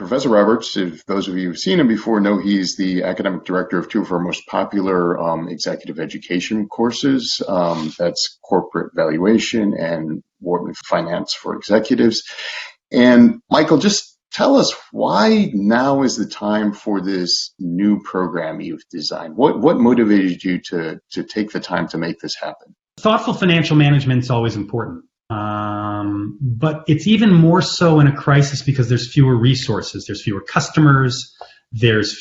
Professor Roberts, if those of you who've seen him before know he's the academic director of two of our most popular executive education courses. That's Corporate Valuation and Wharton Finance for Executives. And Michael, just tell us why now is the time for this new program you've designed. What motivated you to take the time to make this happen? Thoughtful financial management is always important. But it's even more so in a crisis because there's fewer resources, there's fewer customers, there's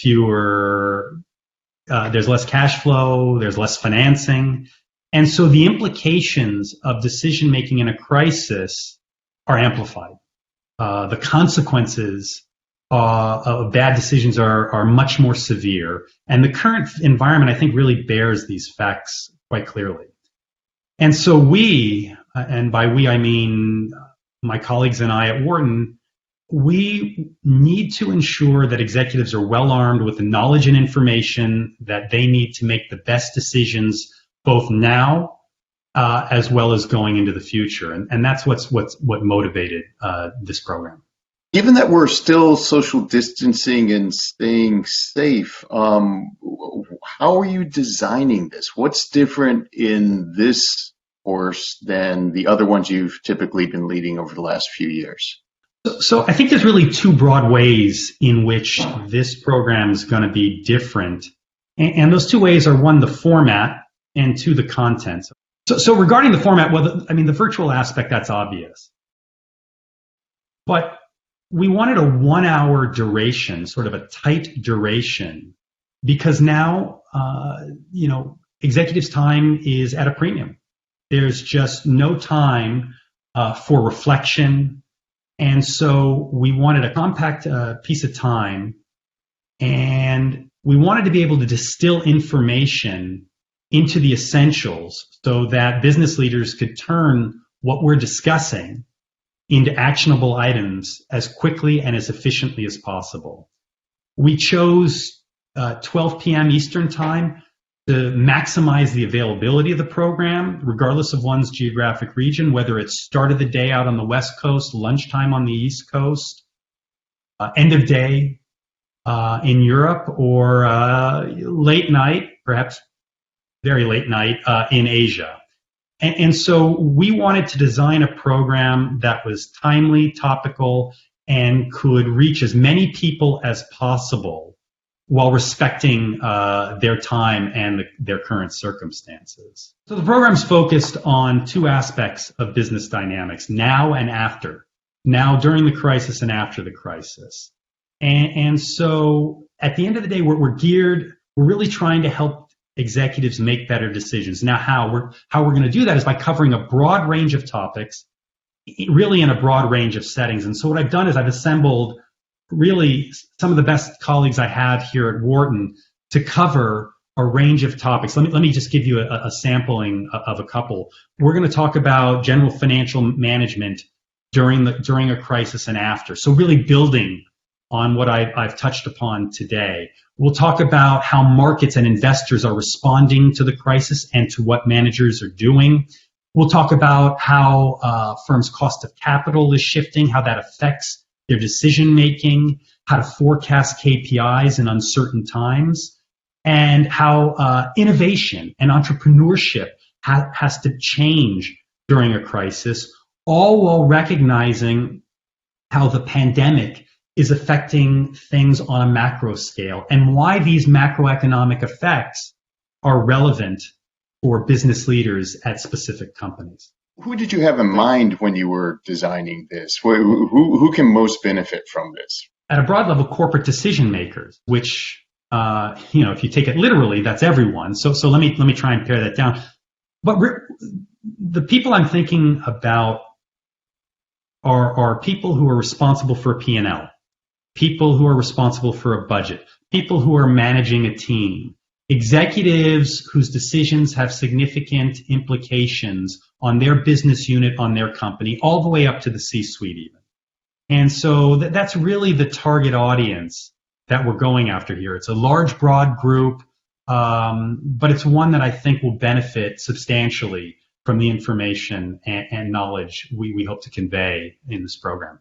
less cash flow, there's less financing. And so the implications of decision making in a crisis are amplified. The consequences of bad decisions are much more severe. And the current environment, I think, really bears these facts quite clearly. And so we, and by we I mean my colleagues and I at Wharton, we need to ensure that executives are well armed with the knowledge and information that they need to make the best decisions both now as well as going into the future. And that's what motivated this program. Given that we're still social distancing and staying safe, how are you designing this? What's different in this course than the other ones you've typically been leading over the last few years? So I think there's really two broad ways in which this program is going to be different. And those two ways are, one, the format, and two, the content. So regarding the format, well, the virtual aspect, that's obvious. But we wanted a 1 hour duration, sort of a tight duration, because now, executives' time is at a premium. There's just no time for reflection. And so we wanted a compact piece of time, and we wanted to be able to distill information into the essentials so that business leaders could turn what we're discussing into actionable items as quickly and as efficiently as possible. We chose 12 p.m. Eastern Time to maximize the availability of the program, regardless of one's geographic region, whether it's start of the day out on the West Coast, lunchtime on the East Coast, end of day in Europe, or late night, perhaps very late night in Asia. And so we wanted to design a program that was timely, topical, and could reach as many people as possible while respecting their time and their current circumstances. So the program's focused on two aspects of business dynamics, now and after. Now during the crisis and after the crisis. And so at the end of the day, we're really trying to help executives make better decisions. Now how we're going to do that is by covering a broad range of topics, really in a broad range of settings. And so what I've done is I've assembled really some of the best colleagues I have here at Wharton to cover a range of topics. Let me just give you a sampling of a couple. We're going to talk about general financial management during a crisis and after. So really building on what I've touched upon today. We'll talk about how markets and investors are responding to the crisis and to what managers are doing. We'll talk about how firms' cost of capital is shifting, how that affects their decision making, how to forecast KPIs in uncertain times, and how innovation and entrepreneurship has to change during a crisis, all while recognizing how the pandemic is affecting things on a macro scale and why these macroeconomic effects are relevant for business leaders at specific companies. Who did you have in mind when you were designing this? Who can most benefit from this? At a broad level, corporate decision makers, which, if you take it literally, that's everyone. So let me try and pare that down. But the people I'm thinking about are people who are responsible for a P&L, people who are responsible for a budget, people who are managing a team, executives whose decisions have significant implications on their business unit, on their company, all the way up to the C-suite even. And so that's really the target audience that we're going after here. It's a large, broad group, but it's one that I think will benefit substantially from the information and knowledge we hope to convey in this program.